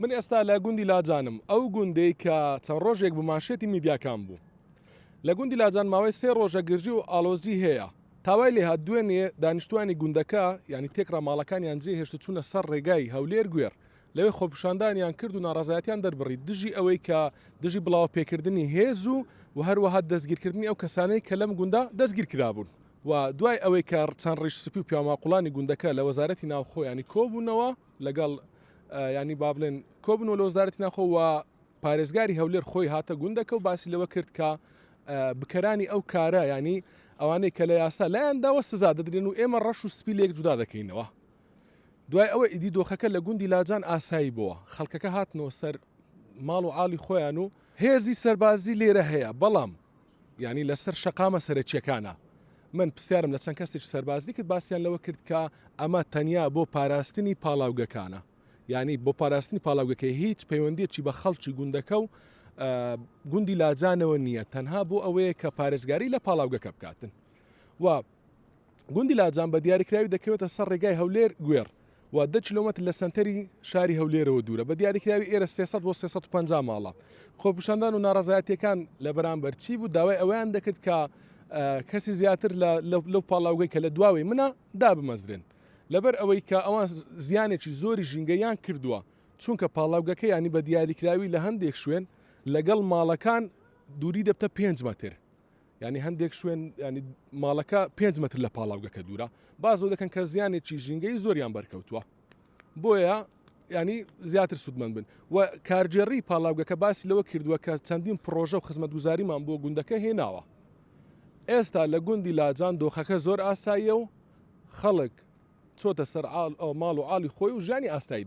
من ئێستا لە گوندی لاجانم ئەو گوندەی کە چەند ڕۆژێک بماشێتی میدیاکان بوو لە گوندی لاجان ماوەی 3 ڕۆژە گرژی و ئالۆزی هەیە تاوای لێ هات دوێنێ دانیشتوانی گوندەکە یعنی تێکرا ماڵەکانیان جێ هێشت چوونە سەر ڕێگای هەولێر گوێر لەوێ خۆپشاندانیان کرد و ناڕازایەتیان دەربڕی دژی ئەوەی کە دژی بڵاو پێکردنی هێز و هەروەها دەستگیرکردنی ئەو کەسانەی کە لەم گوندە دەستگیر کرابوون و دوای ئەوەی کە چەند ڕیش سپی و پیاماقولانی گوندەکە لە وەزارەتی ناوخۆیانی کۆبوونەوە لەگەڵ ینی با بڵێن کۆبن و لە وەزارەتی ناوخۆ پارێزگاری هەولێر خۆی هاتە گوندەکە و باسی لەوە کرد کە بکەرانی ئەو کارە ینی ئەوانەی کە لە یاسا لایەنداوە سزا دەدرێن و ئێمە ڕەش و سپی لێک جودا دەکەینەوە. دوای ئەوە ئیدی دۆخەکە لە گوندی لاجان ئاسایی بووە خەڵکەکە هاتنەوە سەر ماڵ و عالی خۆیان و هێزی سەربازی لێرە هەیە بەڵام ینی لەسەر شەقامە سەرچیەکانە من پرسیارم لە چەند کەسێک سەربازی کرد باسییان لەوە کرد کە ئەمە تەنیا بۆ پاراستنی پاڵاوگەکانە ینی بۆ پاراستنی پاڵاوگەکەی هیچ پەیوەندیەکی بە خەڵکی گوندەکە و گوندی لاجانەوە نییە تەنها بۆ ئەوەیە کە پارێزگاری لە پاڵاوگەکە بکاتن و گوندی لاجان بە دیاریکراوی دەکەوێتە سەر ڕێگای هەولێر گوێر و 10 کیلۆمەتر لە سنتەری شاری هەولێرەوە دوورە بە دیاریکراوی ئێرە 300 بۆ 350 ماڵە خۆپشاندان و ناڕازایەتیەکان لە بەرامبەر چی بوو داوای ئەویان دەکرد کە کەسی زیاتر لەو پاڵاوگەی کە لە دواوی منە دابمەزرێن لەبەر ئەوەی کە ئەوان زیانێکی زۆری ژینگەیان کردووە چونکە پاڵاوگەکە ینی بە دیاریکراوی لە هەندێک شوێن لەگەڵ ماڵەکان دووری دەبتە 5 مەتر ینی هەندێک شوێن ینی ماڵەکە 5 مەتر لە پاڵاوگەکە دوورە بازۆ دەکەن کە زیانێکی ژینگەی زۆریان بەرکەوتووە بۆیە ینی زیاتر سوودمەند بن و کارجێڕی پاڵاوگەکە باسی لەوە کردووە کە چەندین پرۆژە و خزمەتگوزاریمان بۆ گوندەکە هێناوە ئێستا لە گوندی لاجان دۆخەکە زۆر ئاساییە و خەڵک چۆتە سەر ماڵ و عالی خۆی و ژیانی ئاسایی